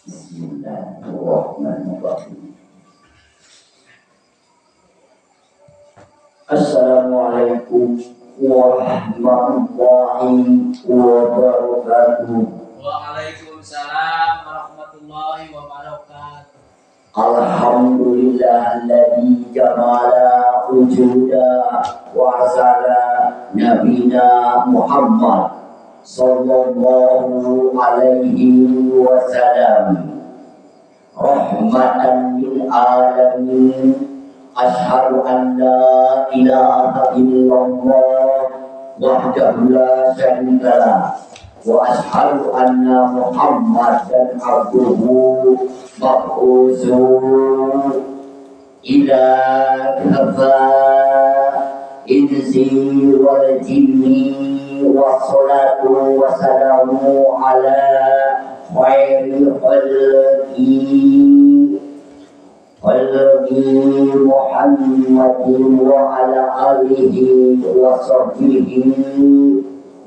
Bismillahirrahmanirrahim. Assalamualaikum warahmatullahi wabarakatuh. Waalaikumsalam warahmatullahi wabarakatuh. Alhamdulillahilladzi jamala wujuda wa asala nabina Muhammad sallallahu alaihi wasallam rahmatan lil alamin. Asyhadu an la ilaha illallah wahdahu la syarika lah wa asyhadu anna Muhammadan abduhu mab'utsu ila kafa insi wal jinni wassalatu wassalamu ala khairil khalqi Muhammadin wa ala alihi wa sahbihi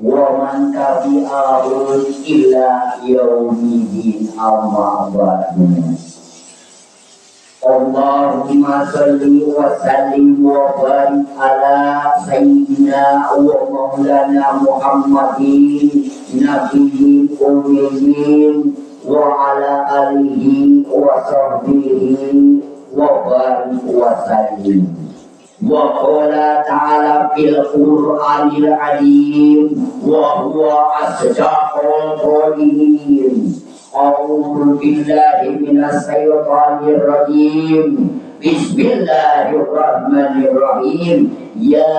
wa man tabi'ahu ila yaumidin, amma ba'du. Allahumma salli wa sallim wa barik ala sayyidina wa maulana Muhammadin nabiyyin ummiyin wa ala alihi wa sahbihi wa barik wa sallim. Wa qala ta'ala fil Qur'anil azim wa huwa asdaqul qa'ilin. A'udzu billahi minas syaitonir rajim. Bismillahirrahmanirrahim. Ya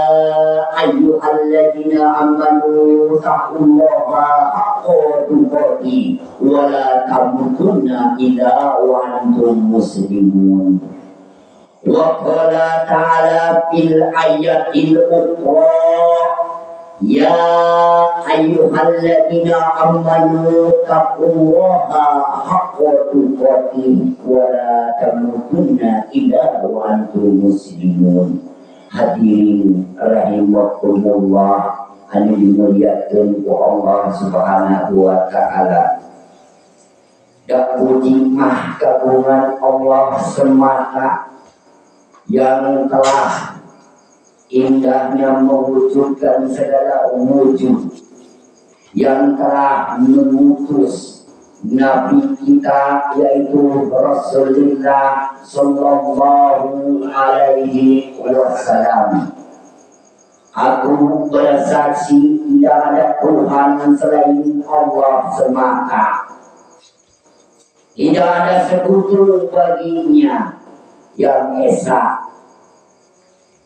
ayyuhalladzina amanu taqullaha haqqa tuqatih wa la tamutunna illa wa antum muslimun. Wa qala ta'ala fil ayatil ukhra ya ayyuhalladzina amanu taqullaha haqqa tuqatih wa la tamutunna illa wa antum muslimun. Hadirin rahimakumullah, anu dimuliakeun ku Allah Subhanahu wa taala. Dak puji mah kagungan Allah semata yang telah indahnya mewujudkan segala wujud, yang telah mengutus Nabi kita yaitu Rasulullah sallallahu alaihi wasallam. Aku bersaksi tidak ada Tuhan selain Allah semata, tidak ada sekutu baginya yang esa.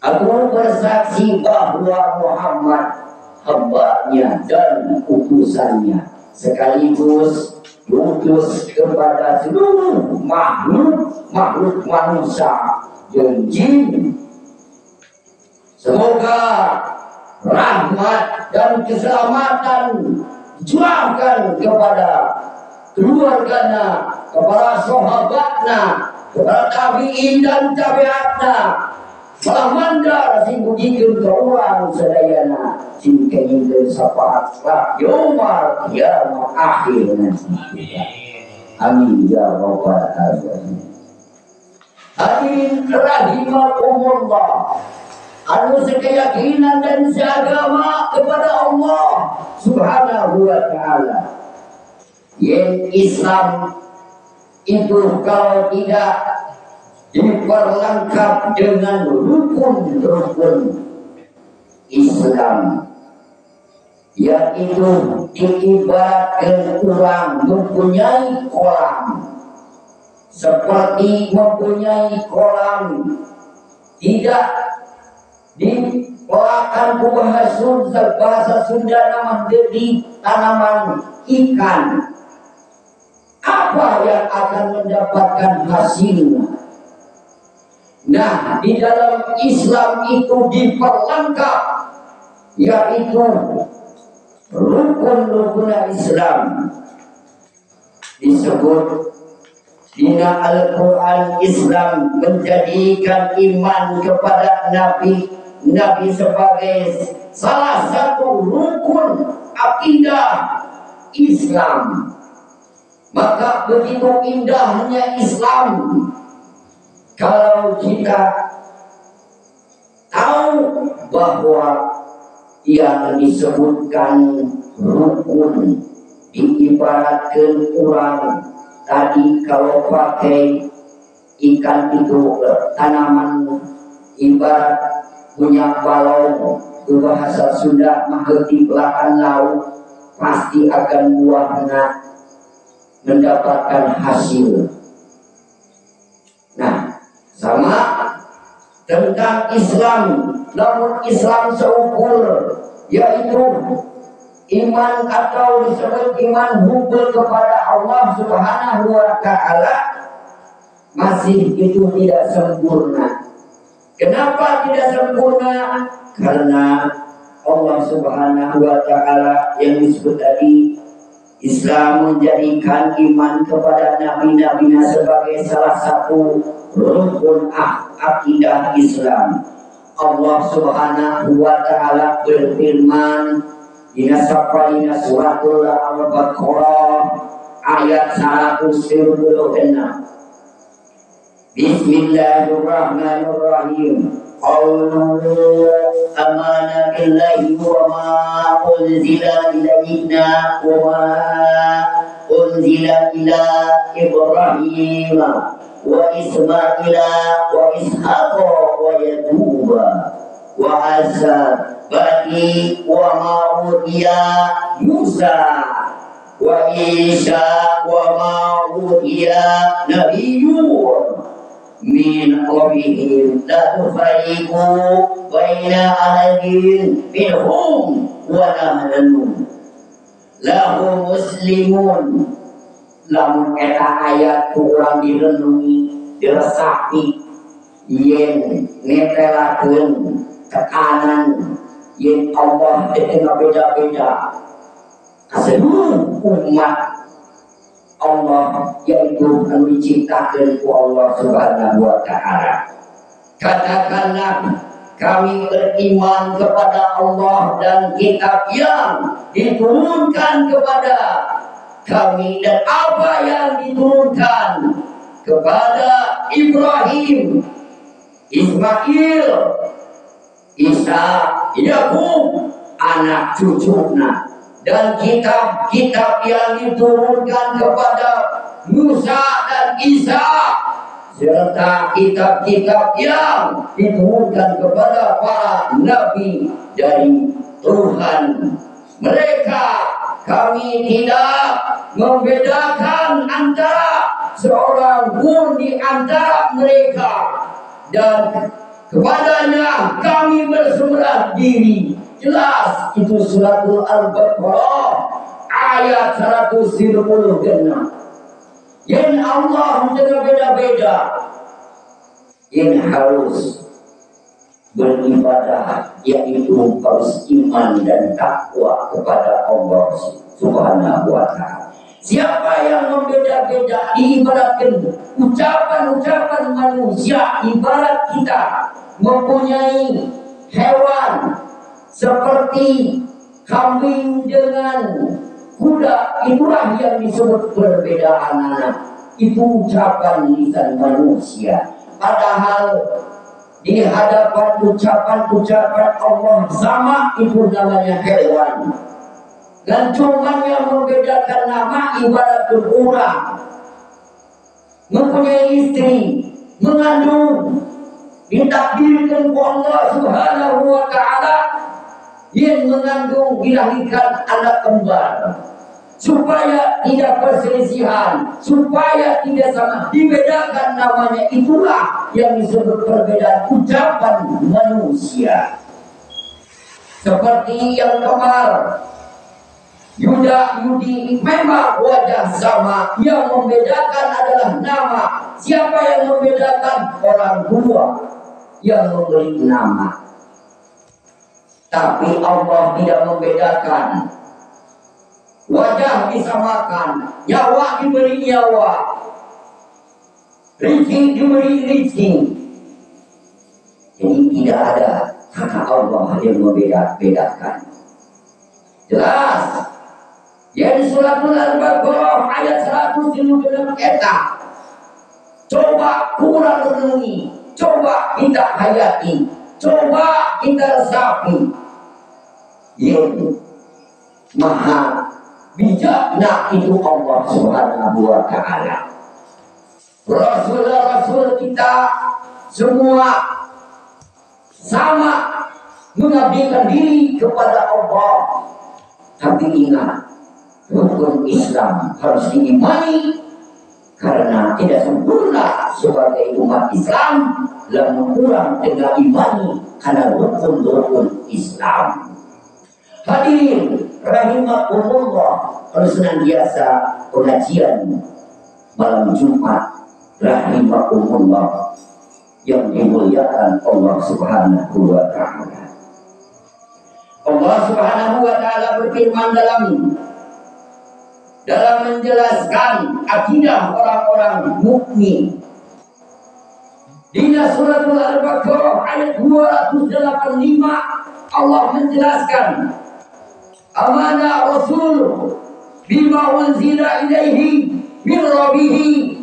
Aku bersaksi bahwa Muhammad hamba-Nya dan utusannya, sekaligus diutus kepada seluruh makhluk manusia dan jin. Semoga rahmat dan keselamatan curahkan kepada keluarganya, kepada sahabatnya, kepada tabi'in dan tabi'atnya, malah mandar sing bujikeun ka urang sadayana sing kayeukeun syafaat lah yaumul qiyamah akhir nanti. Amin ya rabbal alamin. Hadirin rahimakumullah, anu sekeyakinan dan seagama kepada Allah Subhanahu wa taala. Yang Islam itu kalau tidak diperlengkap dengan rukun-rukun Islam, yaitu diibaratkan orang mempunyai kolam, seperti mempunyai kolam tidak dikelolakan bahasa Sunda nama jadi tanaman ikan, apa yang akan mendapatkan hasilnya? Nah, di dalam Islam itu diperlengkap, yaitu rukun-rukun Islam. Disebut dina Al-Quran, Islam menjadikan iman kepada Nabi sebagai salah satu rukun akidah Islam. Maka begitu indahnya Islam kalau kita tahu bahwa yang disebutkan rukun diibaratkan orang tadi kalau pakai ikan itu tanaman ibarat punya balon bahasa Sunda mengerti belakang laut pasti akan buahnya mendapatkan hasil. Nah, sama tentang Islam, namun Islam seukur yaitu iman atau disebut iman hubung kepada Allah Subhanahu wa Ta'ala masih itu tidak sempurna. Kenapa tidak sempurna? Karena Allah Subhanahu wa Ta'ala yang disebut tadi, Islam menjadikan iman kepada nabi-nabinya sebagai salah satu rukun akidah Islam. Allah Subhanahu wa Ta'ala berfirman di suratul Al-Baqarah ayat 136. Bismillahirrahmanirrahim. Qawlu amana billahi wa ma unzila ilayna wa ma unzila ila Ibrahim wa Ismaila wa Ishaqa wa Yaquba wa asbati wa ma utiya Musa wa Isa wa ma utiya nabiyyun min qablihim la tufariqu baina ahadin minhum wa nahnu lahu muslimun. Lamun eta ayat kurang direnungi diresapi yen netelakeun tekanan yen Allah teu beda-beda seluruh umat Allah yaitu diciptakan ku Allah Subhanahu wa Ta'ala. Katakanlah kami beriman kepada Allah dan kitab yang diturunkan kepada kami dan apa yang diturunkan kepada Ibrahim, Ismail, Isa, Yakub, anak cucunya, dan kitab-kitab yang diturunkan kepada Musa dan Isa, serta kitab-kitab yang diturunkan kepada para nabi dari Tuhan mereka. Kami tidak membedakan antara seorang pun di antara mereka, dan kepadanya kami berserah diri. Jelas itu suratul Al-Baqarah ayat 136. Yang Allah menjaga beda-beda, yang harus beribadah yaitu harus iman dan takwa kepada Allah Subhanahu wa Ta'ala. Siapa yang membeda-beda diibaratkan ucapan-ucapan manusia, ibarat kita mempunyai hewan seperti kambing dengan kuda, itulah yang disebut perbedaan anak. Itu ucapan lisan manusia. Padahal di hadapan ucapan-ucapan Allah sama, itu namanya hewan. Dan cuma yang membedakan nama ibarat orang mempunyai istri, mengandung, ditakdirkan oleh Allah Subhanahu wa Ta'ala yang mengandung dilahirkan anak kembar, supaya tidak perselisihan, supaya tidak sama, dibedakan namanya. Itulah yang disebut perbedaan ucapan manusia. Seperti yang kembar, Yuda Yudi, memang wajah sama, yang membedakan adalah nama. Siapa yang membedakan? Orang tua yang memberi nama. Tapi Allah tidak membedakan. Wajah disamakan, nyawa diberi nyawa, rezeki diberi rezeki. Jadi tidak ada kata Allah yang membedakan. Jelas Yang suratul Al-Baqarah ayat 156 eta. Coba kurang renungi, coba kita hayati, coba kita resapi. Yang maha bijaknya itu Allah Subhanahu wa ta'ala. Rasul-rasul kita semua sama mengabdikan diri kepada Allah. Tapi ingat, rukun Islam harus diimani, karena tidak sempurna sebagai umat Islam lamun kurang dengan imani karena rukun-rukun Islam. Hadirin rahimakumullah, harus senantiasa pengajian malam Jumat rahimakumullah yang dimuliakan Allah Subhanahu wa ta'ala. Allah Subhanahu wa ta'ala berfirman dalam menjelaskan akidah orang-orang mukmin. Di suratul Al-Baqarah ayat 285 Allah menjelaskan amanah Rasul bima unzila ilaihi min rabbih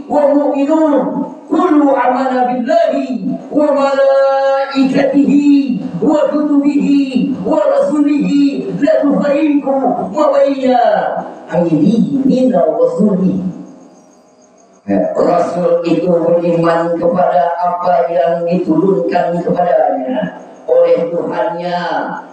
wa mu'minun kullu amana billahi wa malaikatihi wa kutubihi wa rasulihi la tufariqu ma baina aydihi min rasulihi. Rasul itu beriman kepada apa yang diturunkan kepadanya oleh Tuhannya.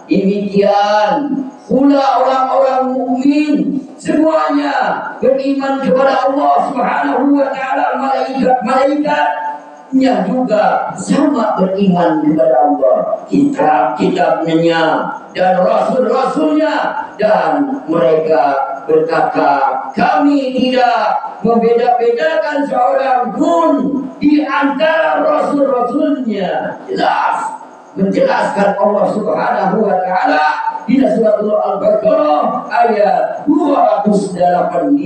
Demikian pula orang-orang mukmin semuanya beriman kepada Allah Subhanahu wa ta'ala. Malaikat-malaikatnya juga sama beriman kepada Allah, kitab-kitabnya dan rasul-rasulnya, dan mereka berkata kami tidak membeda-bedakan seorang pun di antara rasul-rasulnya. Jelas menjelaskan Allah Subhanahu wa ta'ala di surat Al-Baqarah ayat 285.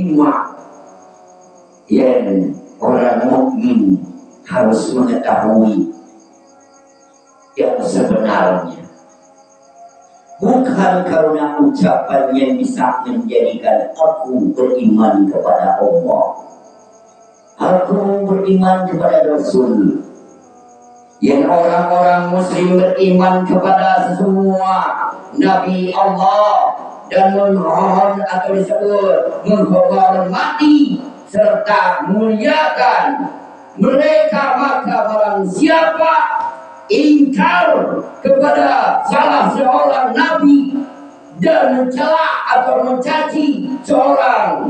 Yang orang mukmin harus mengetahui yang sebenarnya, bukan karena ucapan yang bisa menjadikan aku beriman kepada Allah, aku beriman kepada Rasul. Yang orang-orang muslim beriman kepada semua Nabi Allah dan memohon atau disebut menghormati serta muliakan mereka, maka barang siapa ingkar kepada salah seorang nabi dan mencela atau mencaci seorang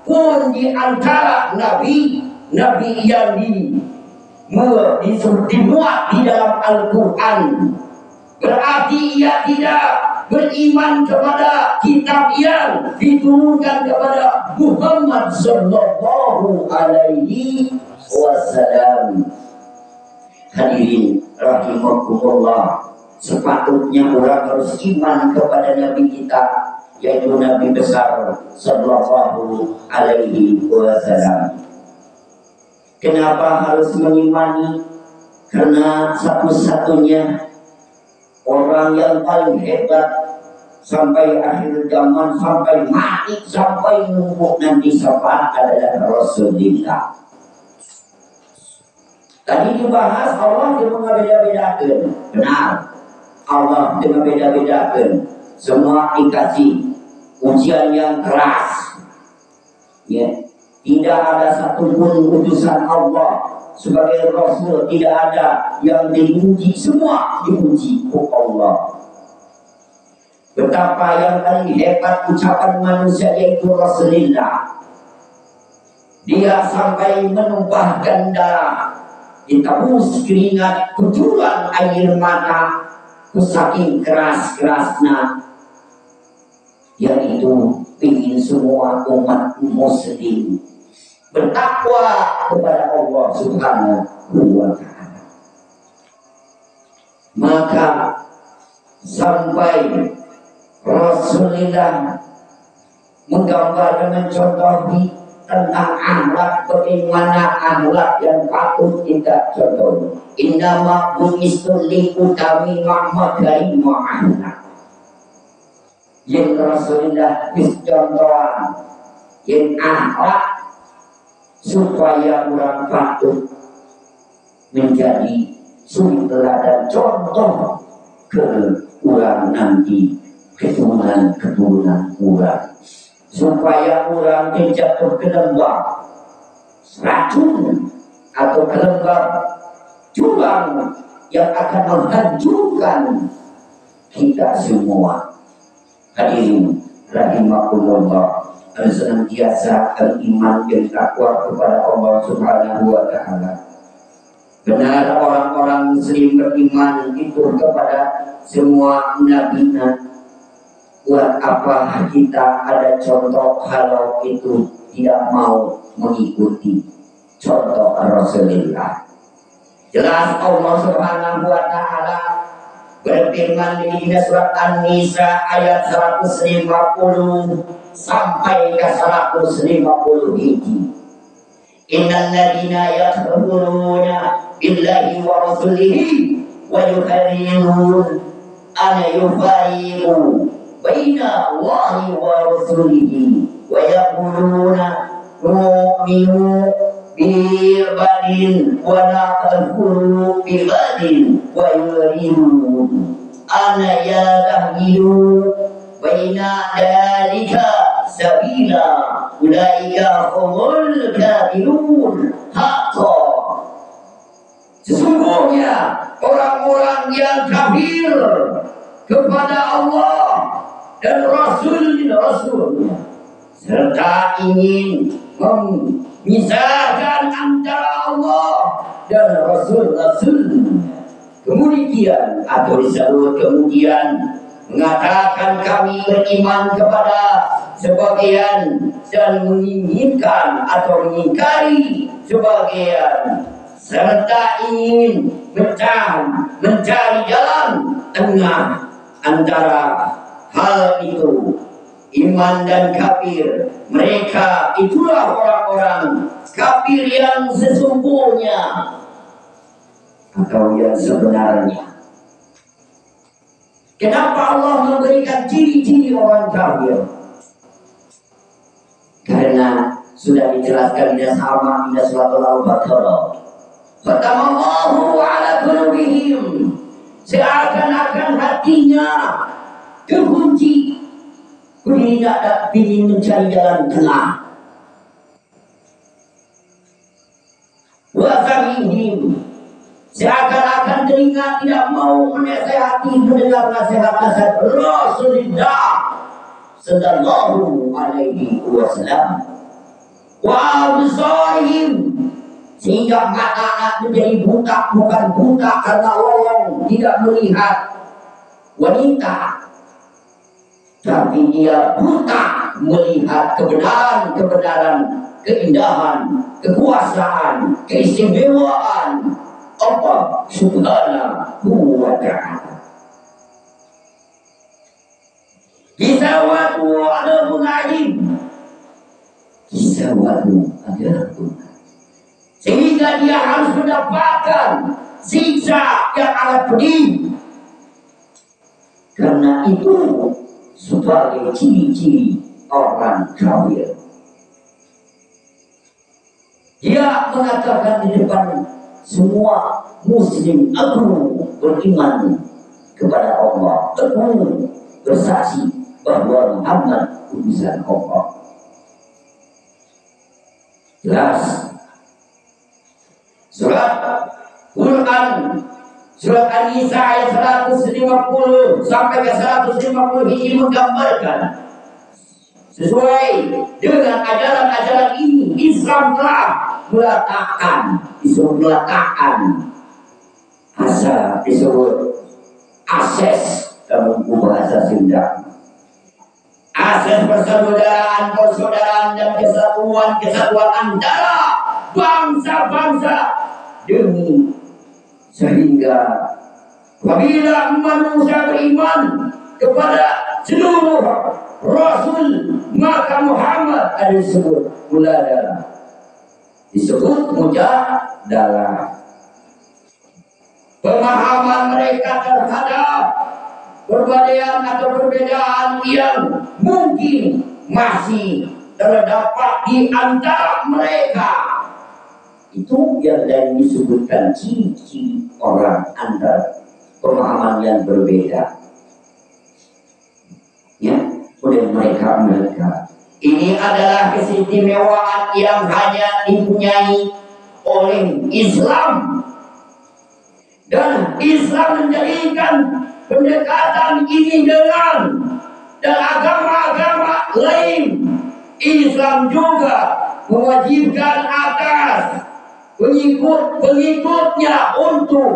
pun di antara nabi yang dimuat di dalam Al-Quran, berarti ia tidak beriman kepada kitab yang diturunkan kepada Muhammad sallallahu alaihi wasallam. Hadirin rahimakumullah, sepatutnya orang harus iman kepada Nabi kita, yaitu Nabi besar sallallahu alaihi wasallam. Kenapa harus mengimani? Karena satu-satunya orang yang paling hebat sampai akhir zaman, sampai mati, sampai numpuk nanti syafaat adalah Rasulullah. Tadi dibahas Allah dia mengabeda-bedakan. Benar, Allah dia mengabeda-bedakan. Semua dikasih ujian yang keras. Ya, tidak ada satupun utusan Allah sebagai Rasul, tidak ada yang diuji, semua diuji oleh Allah. Betapa yang paling hebat ucapan manusia yaitu Rasulullah. Dia sampai menumpahkan darah, ditabus keringat, kucuran air mata, saking keras-kerasnya. Yaitu ingin semua umat muslim bertakwa kepada Allah Subhanahu wa ta'ala. Maka sampai Rasulullah menggambar dan mencontohi tentang akhlak, bagaimana akhlak yang patut kita contoh. Innama bu'istu liqutami ma'makarim ma'akhlak. yang Rasulullah contohan yang akhlak supaya orang patut menjadi suri teladan contoh ke orang nanti keturunan orang, supaya orang tidak jatuh ke lembah racun atau ke lembah jurang yang akan menghancurkan kita semua. Hadirin rahimakumullah, senantiasa beriman dan takwa kepada Allah Subhanahu wa taala. Benar, orang-orang muslim beriman itu kepada semua nabi-nabi. Buat apa kita ada contoh kalau itu tidak mau mengikuti contoh Rasulullah? Jelas Allah Subhanahu wa taala berfirman di surat An-Nisa ayat 150 sampai ke 150 hiji. Innal ladina yakfuruna billahi wa rasulihi wa yuharrimun an yufariqu baina Allahi wa rasulihi wa yaquluna nu'minu bibadin wa na'kfuru bibadin wa yuridun an yatahdilu baina dalika sabila ulaika humul kafirun haqqan. Sesungguhnya orang-orang yang kafir kepada Allah dan Rasulnya serta ingin memisahkan antara Allah dan Rasul-Rasulnya, kemudian atau disebut kemudian mengatakan kami beriman kepada sebagian dan menginginkan atau mengingkari sebagian, serta ingin mencari jalan tengah antara hal itu, iman dan kafir. Mereka itulah orang-orang kafir yang sesungguhnya atau yang sebenarnya. Kenapa Allah memberikan ciri-ciri orang kafir? Karena sudah dijelaskan di sama di surat Al-Baqarah. Fatamallahu ala qulubihim, seakan-akan hatinya terkunci, tidak ingin mencari jalan tengah. Wasamihim, seakan-akan telinga tidak mau menasehati, mendengar nasihat-nasihat Rasulullah sallallahu alaihi wasallam. Wa absarihim, sehingga mata menjadi buta, bukan buta karena lolong tidak melihat wanita, tapi dia buta melihat kebenaran, keindahan, kekuasaan, keistimewaan Allah Subhanahu wa ta'ala. Kisawatu ada punajim, kisawatu ada punajim, sehingga dia harus mendapatkan siksa yang amat pedih. Karena itu sebagai ciri-ciri orang kafir, dia mengatakan di depan semua muslim, aku beriman kepada Allah, aku bersaksi bahwa Muhammad utusan Allah. Jelas. Surat Quran, surat An-Nisa ayat 150 sampai ke 150 ini menggambarkan sesuai dengan ajaran-ajaran ini. Islam telah meletakkan asal disebut akses dalam bahasa Sunda, akses persaudaraan dan kesatuan antara bangsa-bangsa, demi sehingga apabila manusia beriman kepada seluruh Rasul, maka Muhammad ada disebut muladalah, disebut mujadalah. Pemahaman mereka terhadap perbedaan atau perbedaan yang mungkin masih terdapat di antara mereka. Itu yang dari disebutkan ciri-ciri orang antara pemahaman yang berbeda. Ya, oleh mereka. Ini adalah keistimewaan yang hanya dipunyai oleh Islam. Dan Islam menjadikan pendekatan ini dan agama-agama lain. Islam juga mewajibkan atas pengikut-pengikutnya untuk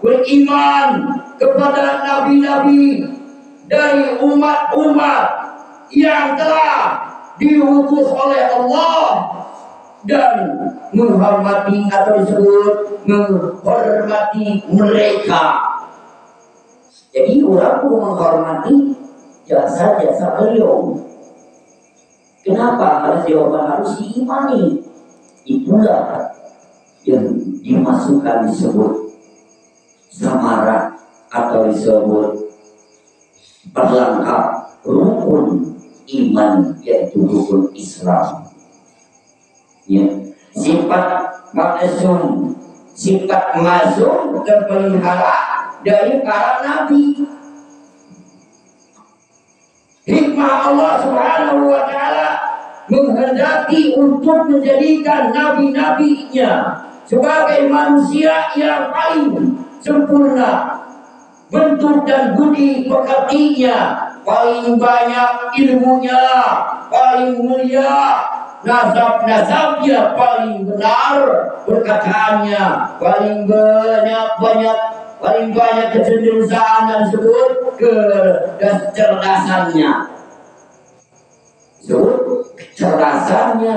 beriman kepada nabi-nabi dari umat-umat yang telah diutus oleh Allah dan menghormati atau disebut menghormati mereka. Jadi orang perlu menghormati jasa-jasa beliau. Kenapa harus diimani? Itulah yang dimasukkan disebut samarat atau disebut perlengkap rukun iman, yaitu rukun Islam. Ya. Sifat maksum, sifat masum terpelihara dari para nabi. Hikmah Allah Subhanahu wa Ta'ala menghendaki untuk menjadikan nabi-nabinya sebagai manusia yang paling sempurna bentuk dan budi pekertinya, paling banyak ilmunya, paling mulia nasab-nasabnya, paling benar perkataannya, paling banyak kecenderungan dan sebut kecerdasannya. Kecerdasannya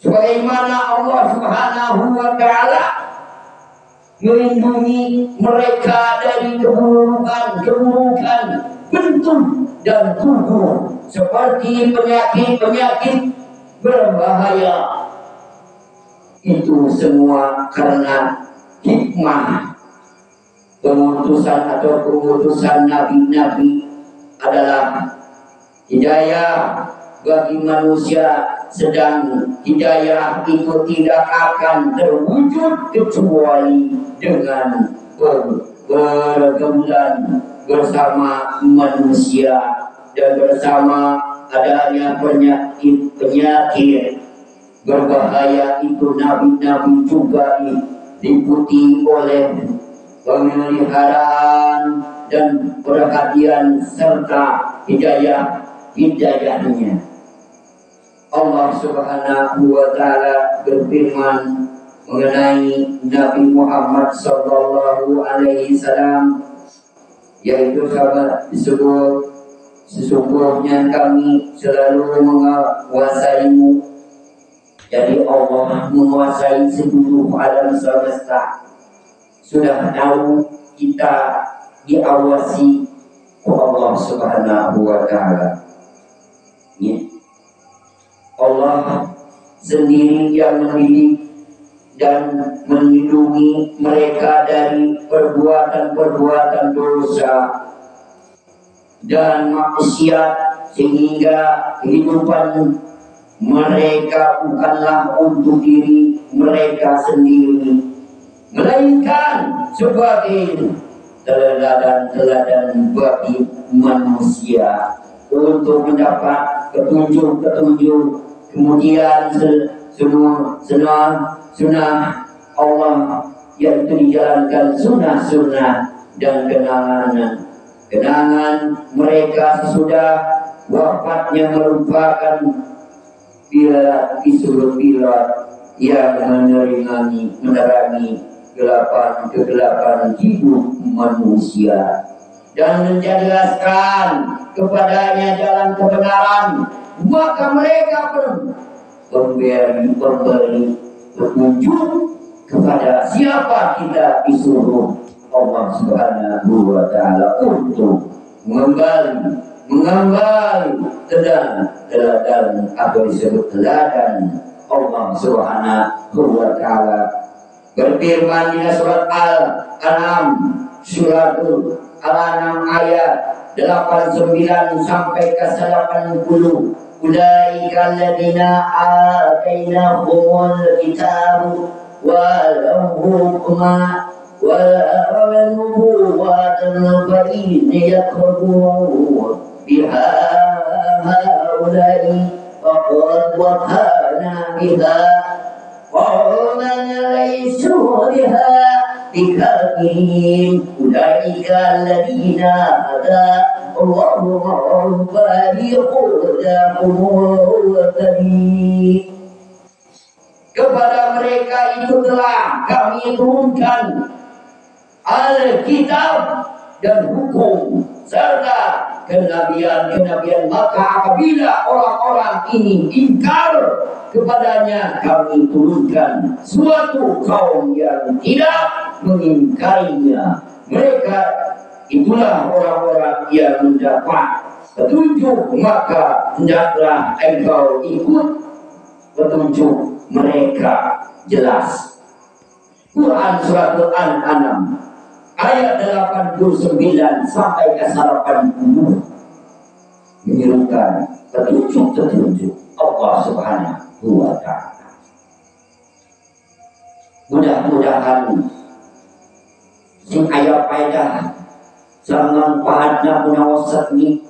sebagaimana Allah Subhanahu wa Ta'ala melindungi mereka dari keburukan bentuk dan tubuh seperti penyakit berbahaya. Itu semua karena hikmah pengutusan nabi-nabi adalah hidayah bagi manusia, sedang hidayah itu tidak akan terwujud kecuali dengan pergaulan bersama manusia dan bersama adanya penyakit berbahaya. Itu nabi-nabi juga diikuti oleh pemeliharaan dan perhatian serta hidayahnya. Allah Subhanahu wa Ta'ala berfirman mengenai Nabi Muhammad sallallahu alaihi wasallam, yaitu sahabat disebut, sesungguhnya kami selalu menguasaimu. Jadi Allah menguasai seluruh alam semesta. Sudah tahu kita diawasi Allah Subhanahu wa Ta'ala. Ya. Allah sendiri yang mendidik dan melindungi mereka dari perbuatan-perbuatan dosa dan maksiat, sehingga kehidupan mereka bukanlah untuk diri mereka sendiri, melainkan sebagai teladan bagi manusia untuk mendapat petunjuk. Kemudian sunnah Allah, yaitu dijalankan sunnah-sunnah dan kenangan mereka sesudah wafatnya merupakan bila yang menerangi kegelapan hidup manusia dan menjelaskan kepadanya jalan kebenaran. Maka mereka memberi petunjuk kepada siapa kita disuruh Allah Subhanahu wa Ta'ala untuk mengambil teladan atau disebut teladan Allah Subhanahu wa Ta'ala. Berfirman di surat Al-An'am surat Al-An'am ayat 89 sampai ke 80. Ulaika alladziina atainahumul kitabu wal hukma wal nubuwwata fa'inna yakfurun biha haula'i faqad waqa'na biha qawman laysu biha bikafirin. Ulaika alladziina hada Allahu kepada mereka itu telah kami turunkan Alkitab dan hukum serta kenabian, maka apabila orang-orang ini ingkar kepadanya, kami turunkan suatu kaum yang tidak mengingkarinya. Mereka itulah orang-orang yang mendapat petunjuk, maka hendaklah engkau ikut petunjuk mereka. Jelas. Quran surat Al-An'am ayat 89 sampai ke 80 menyerukan petunjuk Allah Subhanahu wa Ta'ala. Mudah-mudahan sing aya faedah zaman pahatna punawasat ni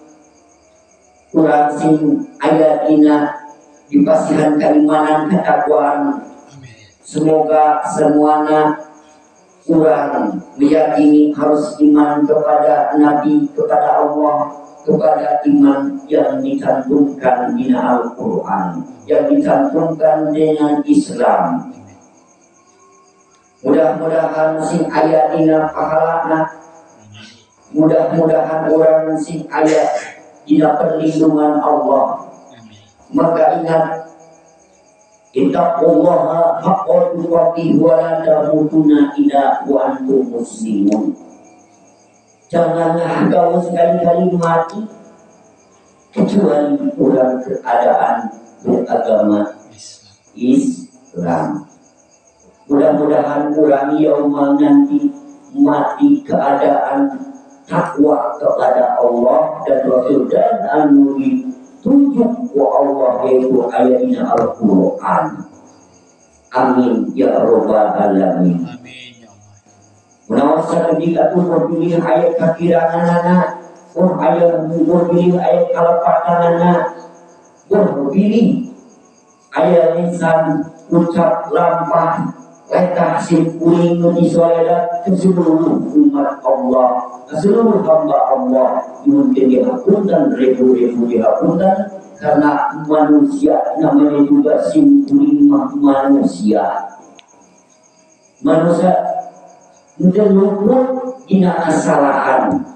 kurang sing aya dina dipasihan keimanan ketakwaan. Semoga semuanya kurang meyakini harus iman kepada Nabi, kepada Allah, kepada iman yang dicantumkan di Al-Quran, yang dicantumkan dengan Islam. Mudah-mudahan sing aya dina pahalana, mudah-mudahan orang sing aya dina perlindungan Allah. Maka ingat, ittaqullaha haqqa tuqatih wa la tamutunna illa wa antum muslimun. Janganlah kau sekali-kali mati kecuali dalam keadaan beragama Islam. Mudah-mudahan orang yaumah nanti mati keadaan takwa kepada Allah dan Rasul dan anu tunjuk wa Allah yaitu ayatnya Al-Quran. Amin ya rabbal alamin. Menawarkan jika tu berpilih ayat kakiranana, berpilih ayat kalapatanana, berpilih ayat lisan ucap lampah letah simpuling di soledat ke seluruh umat Allah, ke seluruh hamba Allah. Mungkin dihapunkan, ribu-ribu dihapunkan, karena manusia namanya juga simpuling manusia. Manusia menurut ina kesalahan.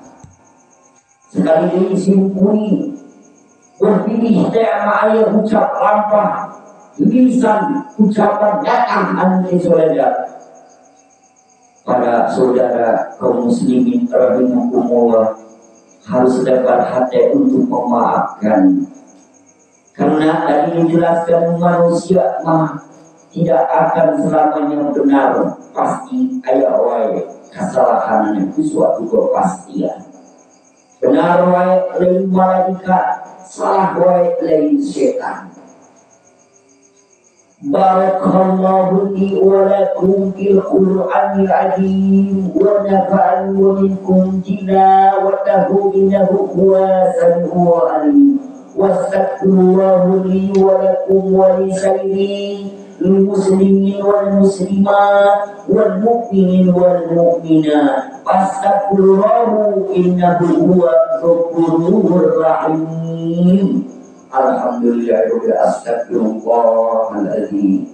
Sekali lagi simpuli berpilih tema ayat ucap lampah, lisan ucapan datang anti soledat. Para saudara kaum muslimin rahimahumullah harus dapat hati untuk memaafkan, karena tadi dijelaskan manusia tidak akan selamanya benar. Pasti ayat wae kesalahan itu suatu kepastian. Benar wae lain malaikat, salah wae lain setan. Barakallahu li wa lakum fil Qur'anil azim wa nafa'ani wa minkum tilawatahu innahu huwas samiul alim. Wastaghfirullahu li wa lakum wa lisa'iril muslimin wal muslimat wal mu'minin wal mu'minat. Fastaghfirullahu innahu huwal ghafurur rahim. Alhamdulillah, astagfirullahaladzim.